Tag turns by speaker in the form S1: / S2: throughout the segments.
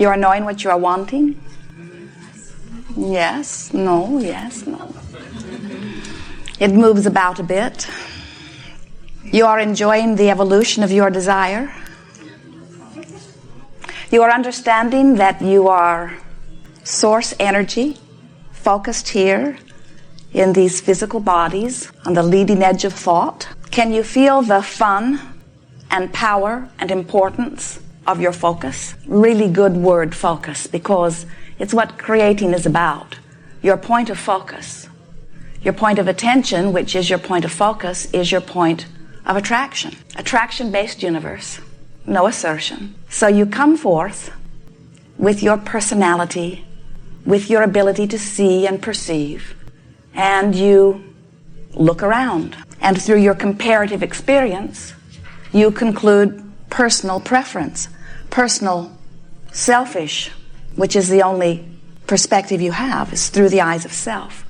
S1: You are knowing what you are wanting? Yes, no, yes, no. It moves about a bit. You are enjoying the evolution of your desire. You are understanding that you are source energy, focused here in these physical bodies, on the leading edge of thought. Can you feel the fun and power and importance of your focus? Really good word, focus, because it's what creating is about. Your point of focus. Your point of attention, which is your point of focus, is your point of attraction. Attraction-based universe. No assertion. So you come forth with your personality, with your ability to see and perceive, and you look around. And through your comparative experience, you conclude personal preference, personal selfish, which is the only perspective you have, is through the eyes of self.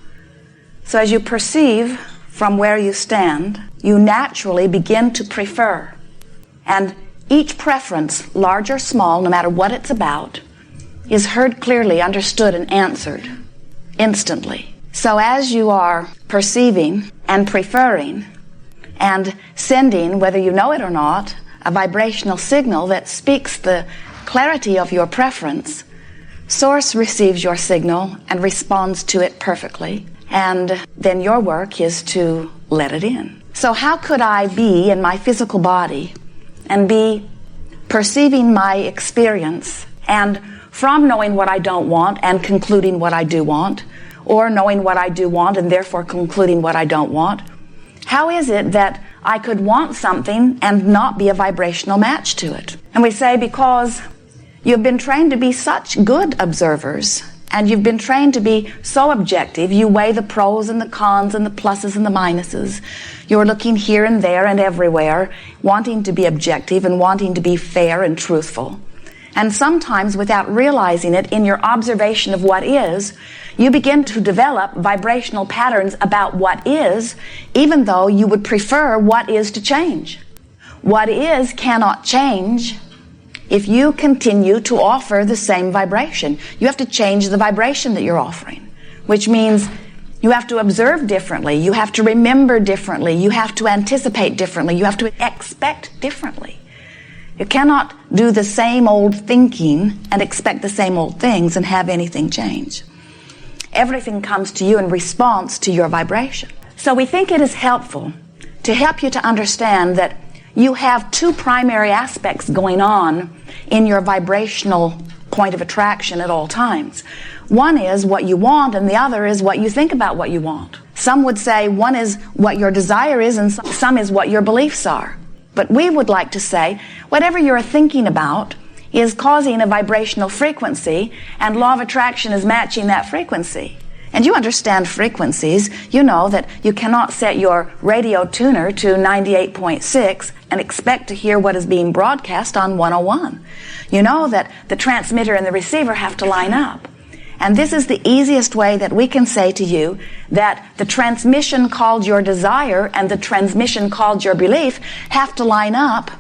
S1: So as you perceive from where you stand, you naturally begin to prefer. And each preference, large or small, no matter what it's about, is heard clearly, understood, and answered instantly. So as you are perceiving and preferring and sending, whether you know it or not, a vibrational signal that speaks the clarity of your preference, Source receives your signal and responds to it perfectly, and then your work is to let it in. So how could I be in my physical body and be perceiving my experience, and from knowing what I don't want and concluding what I do want, or knowing what I do want and therefore concluding what I don't want, how is it that I could want something and not be a vibrational match to it? And we say, because you've been trained to be such good observers, and you've been trained to be so objective. You weigh the pros and the cons and the pluses and the minuses. You're looking here and there and everywhere, wanting to be objective and wanting to be fair and truthful. And sometimes, without realizing it, in your observation of what is, you begin to develop vibrational patterns about what is, even though you would prefer what is to change. What is cannot change if you continue to offer the same vibration. You have to change the vibration that you're offering, which means you have to observe differently, you have to remember differently, you have to anticipate differently, you have to expect differently. You cannot do the same old thinking and expect the same old things and have anything change. Everything comes to you in response to your vibration. So we think it is helpful to help you to understand that you have two primary aspects going on in your vibrational point of attraction at all times. One is what you want, and the other is what you think about what you want. Some would say one is what your desire is, and some is what your beliefs are. But we would like to say whatever you're thinking about is causing a vibrational frequency, and law of attraction is matching that frequency. And you understand frequencies. You know that you cannot set your radio tuner to 98.6 and expect to hear what is being broadcast on 101. You know that the transmitter and the receiver have to line up. And this is the easiest way that we can say to you that the transmission called your desire and the transmission called your belief have to line up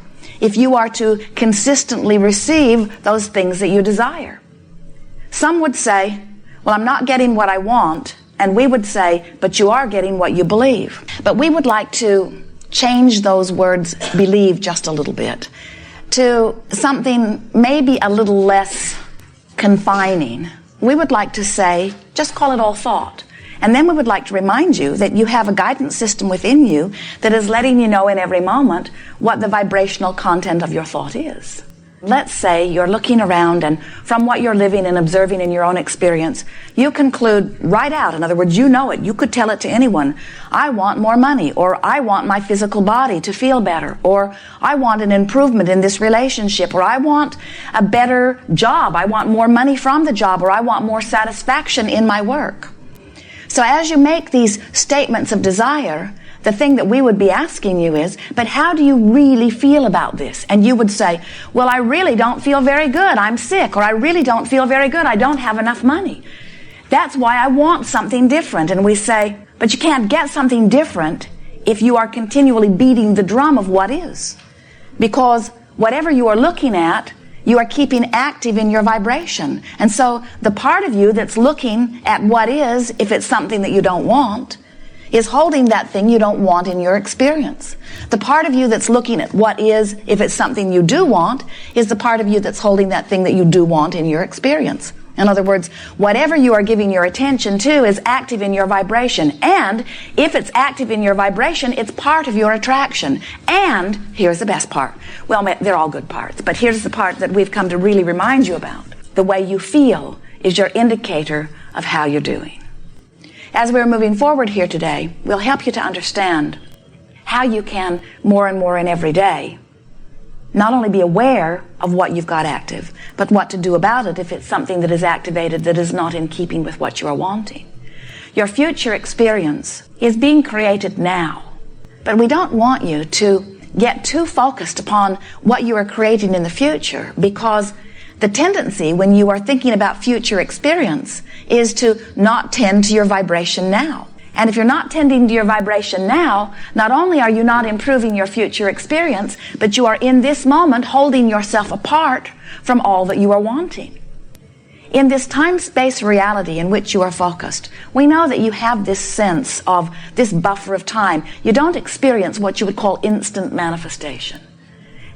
S1: if you are to consistently receive those things that you desire. Some would say, well, I'm not getting what I want. And we would say, but you are getting what you believe. But we would like to change those words, believe, just a little bit, to something maybe a little less confining. We would like to say, just call it all thought. And then we would like to remind you that you have a guidance system within you that is letting you know in every moment what the vibrational content of your thought is. Let's say you're looking around, and from what you're living and observing in your own experience, you conclude right out, in other words, you know it, you could tell it to anyone, I want more money, or I want my physical body to feel better, or I want an improvement in this relationship, or I want a better job, I want more money from the job, or I want more satisfaction in my work. So as you make these statements of desire, the thing that we would be asking you is, but how do you really feel about this? And you would say, well, I really don't feel very good. I'm sick. Or I really don't feel very good. I don't have enough money. That's why I want something different. And we say, but you can't get something different if you are continually beating the drum of what is. Because whatever you are looking at, you are keeping active in your vibration. And so the part of you that's looking at what is, if it's something that you don't want, is holding that thing you don't want in your experience. The part of you that's looking at what is, if it's something you do want, is the part of you that's holding that thing that you do want in your experience. In other words, whatever you are giving your attention to is active in your vibration. And if it's active in your vibration, it's part of your attraction. And here's the best part. Well, they're all good parts, but here's the part that we've come to really remind you about. The way you feel is your indicator of how you're doing. As we're moving forward here today, we'll help you to understand how you can, more and more in every day, not only be aware of what you've got active, but what to do about it if it's something that is activated that is not in keeping with what you are wanting. Your future experience is being created now, but we don't want you to get too focused upon what you are creating in the future, because the tendency when you are thinking about future experience is to not tend to your vibration now. And if you're not tending to your vibration now, not only are you not improving your future experience, but you are in this moment holding yourself apart from all that you are wanting. In this time-space reality in which you are focused, we know that you have this sense of this buffer of time. You don't experience what you would call instant manifestation.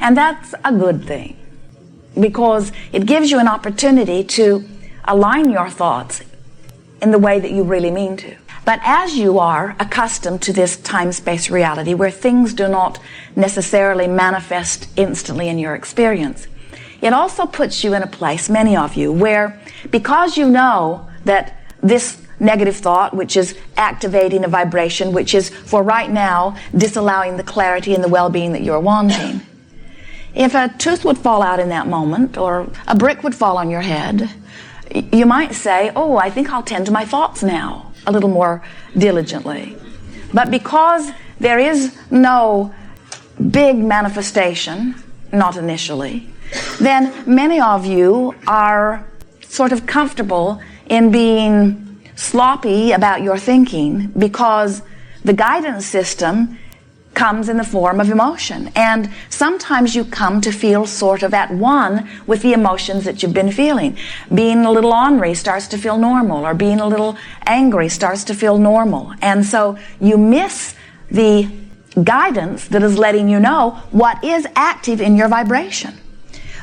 S1: And that's a good thing, because it gives you an opportunity to align your thoughts in the way that you really mean to. But as you are accustomed to this time-space reality where things do not necessarily manifest instantly in your experience, it also puts you in a place, many of you, where because you know that this negative thought, which is activating a vibration, which is for right now disallowing the clarity and the well-being that you're wanting, if a tooth would fall out in that moment or a brick would fall on your head, you might say, oh, I think I'll tend to my thoughts now a little more diligently. But because there is no big manifestation, not initially, then many of you are sort of comfortable in being sloppy about your thinking because the guidance system comes in the form of emotion. And sometimes you come to feel sort of at one with the emotions that you've been feeling. Being a little ornery starts to feel normal, or being a little angry starts to feel normal. And so you miss the guidance that is letting you know what is active in your vibration.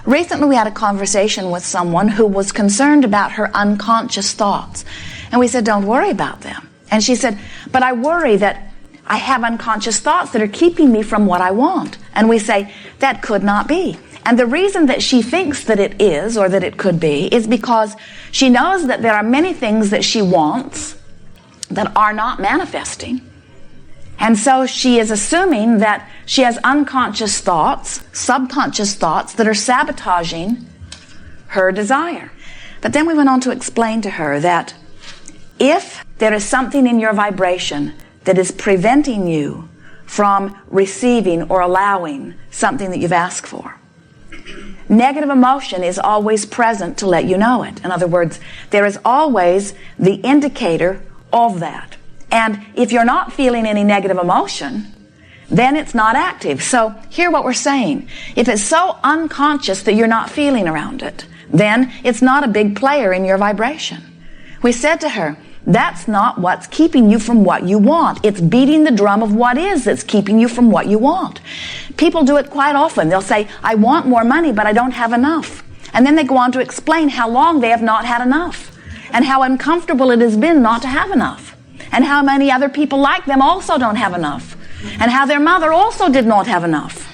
S1: Recently we had a conversation with someone who was concerned about her unconscious thoughts. And we said, don't worry about them. And she said, but I worry that I have unconscious thoughts that are keeping me from what I want. And we say, that could not be. And the reason that she thinks that it is, or that it could be, is because she knows that there are many things that she wants that are not manifesting. And so she is assuming that she has unconscious thoughts, subconscious thoughts that are sabotaging her desire. But then we went on to explain to her that if there is something in your vibration that is preventing you from receiving or allowing something that you've asked for, negative emotion is always present to let you know it. In other words, there is always the indicator of that. And if you're not feeling any negative emotion, then it's not active. So hear what we're saying. If it's so unconscious that you're not feeling around it, then it's not a big player in your vibration. We said to her, that's not what's keeping you from what you want. It's beating the drum of what is that's keeping you from what you want. People do it quite often. They'll say, I want more money, but I don't have enough. And then they go on to explain how long they have not had enough, and how uncomfortable it has been not to have enough, and how many other people like them also don't have enough, and how their mother also did not have enough,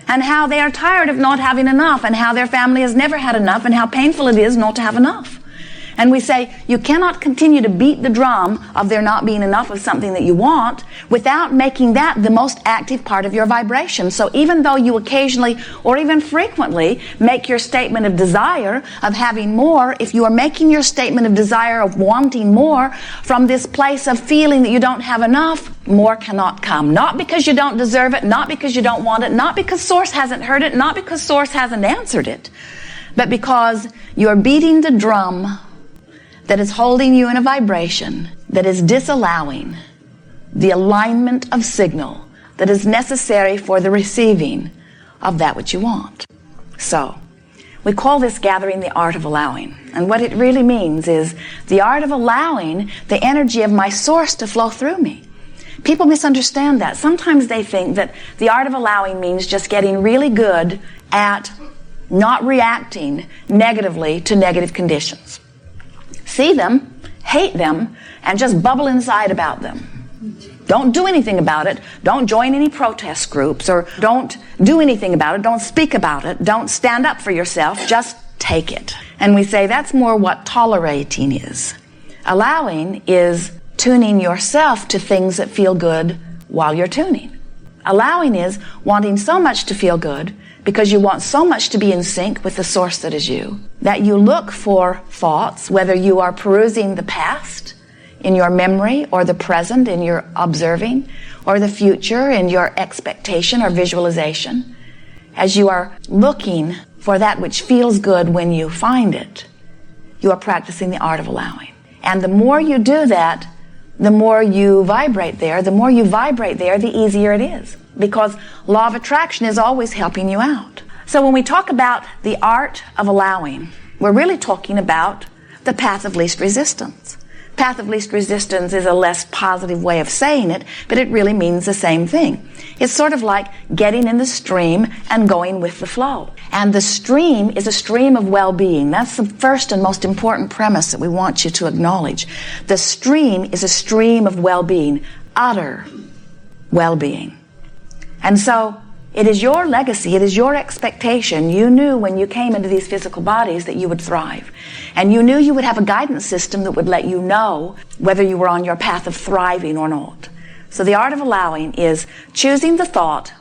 S1: and how they are tired of not having enough, and how their family has never had enough, and how painful it is not to have enough. And we say, you cannot continue to beat the drum of there not being enough of something that you want without making that the most active part of your vibration. So even though you occasionally or even frequently make your statement of desire of having more, if you are making your statement of desire of wanting more from this place of feeling that you don't have enough, more cannot come. Not because you don't deserve it, not because you don't want it, not because Source hasn't heard it, not because Source hasn't answered it, but because you're beating the drum that is holding you in a vibration that is disallowing the alignment of signal that is necessary for the receiving of that which you want. So, We call this gathering the art of allowing. And what it really means is the art of allowing the energy of my source to flow through me. People misunderstand that. Sometimes they think that the art of allowing means just getting really good at not reacting negatively to negative conditions. See them, hate them, and just bubble inside about them. Don't do anything about it. Don't join any protest groups, or don't do anything about it. Don't speak about it. Don't stand up for yourself. Just take it. And we say that's more what tolerating is. Allowing is tuning yourself to things that feel good while you're tuning. Allowing is wanting so much to feel good because you want so much to be in sync with the source that is you, that you look for thoughts, whether you are perusing the past in your memory, or the present in your observing, or the future in your expectation or visualization. As you are looking for that which feels good when you find it, you are practicing the art of allowing. And the more you do that, the more you vibrate there. The more you vibrate there, the easier it is. Because law of attraction is always helping you out. So when we talk about the art of allowing, we're really talking about the path of least resistance. Path of least resistance is a less positive way of saying it, but it really means the same thing. It's sort of like getting in the stream and going with the flow. And the stream is a stream of well-being. That's the first and most important premise that we want you to acknowledge. The stream is a stream of well-being, utter well-being. And so it is your legacy, it is your expectation. You knew when you came into these physical bodies that you would thrive. And you knew you would have a guidance system that would let you know whether you were on your path of thriving or not. So the art of allowing is choosing the thought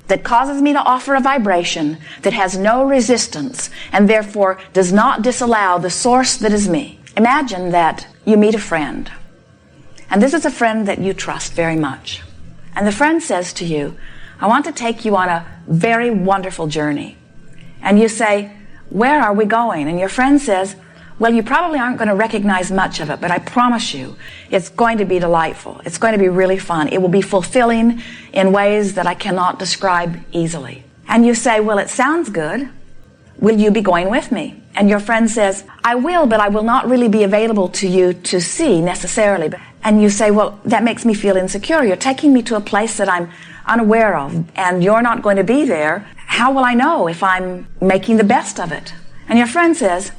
S1: that causes me to offer a vibration that has no resistance and therefore does not disallow the source that is me. Imagine that you meet a friend. And this is a friend that you trust very much. And the friend says to you, I want to take you on a very wonderful journey. And you say, where are we going? And your friend says, well, you probably aren't going to recognize much of it, but I promise you, it's going to be delightful. It's going to be really fun. It will be fulfilling in ways that I cannot describe easily. And you say, well, it sounds good. Will you be going with me? And your friend says, I will, but I will not really be available to you to see necessarily. And you say, well, that makes me feel insecure. You're taking me to a place that I'm unaware of, and you're not going to be there. How will I know if I'm making the best of it? And your friend says,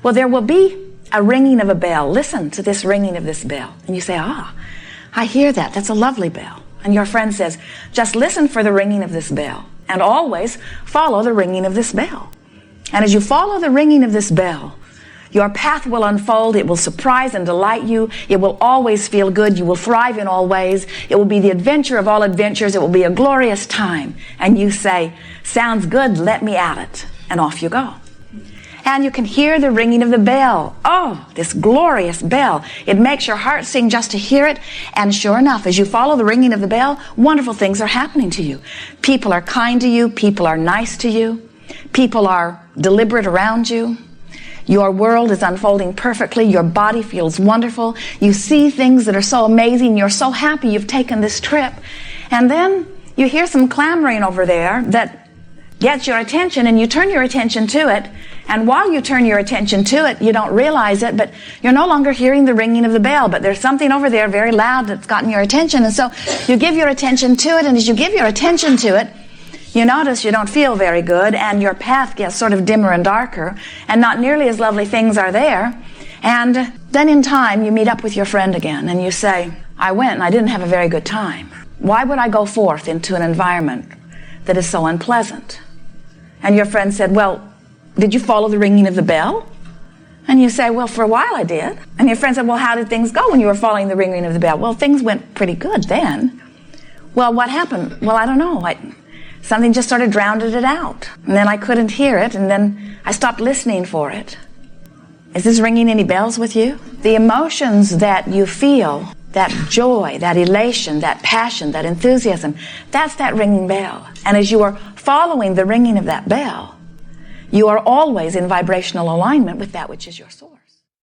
S1: well, there will be a ringing of a bell. Listen to this ringing of this bell. And you say, I hear that. That's a lovely bell. And your friend says, just listen for the ringing of this bell, and always follow the ringing of this bell. And as you follow the ringing of this bell, your path will unfold. It will surprise and delight you. It will always feel good. You will thrive in all ways. It will be the adventure of all adventures. It will be a glorious time. And you say, sounds good, let me at it. And off you go. And you can hear the ringing of the bell. Oh, this glorious bell. It makes your heart sing just to hear it. And sure enough, as you follow the ringing of the bell, wonderful things are happening to you. People are kind to you. People are nice to you. People are deliberate around you. Your world is unfolding perfectly. Your body feels wonderful. You see things that are so amazing. You're so happy you've taken this trip. And then you hear some clamoring over there that gets your attention, and you turn your attention to it. And while you turn your attention to it, you don't realize it, but you're no longer hearing the ringing of the bell. But there's something over there very loud that's gotten your attention. And so you give your attention to it, and as you give your attention to it, you notice you don't feel very good, and your path gets sort of dimmer and darker, and not nearly as lovely things are there. And then in time, you meet up with your friend again, and you say, I went and I didn't have a very good time. Why would I go forth into an environment that is so unpleasant? And your friend said, well, did you follow the ringing of the bell? And you say, well, for a while I did. And your friend said, well, how did things go when you were following the ringing of the bell? Well, things went pretty good then. Well, what happened? Well, I don't know. Something just sort of drowned it out. And then I couldn't hear it, and then I stopped listening for it. Is this ringing any bells with you? The emotions that you feel, that joy, that elation, that passion, that enthusiasm, that's that ringing bell. And as you are following the ringing of that bell, you are always in vibrational alignment with that which is your source.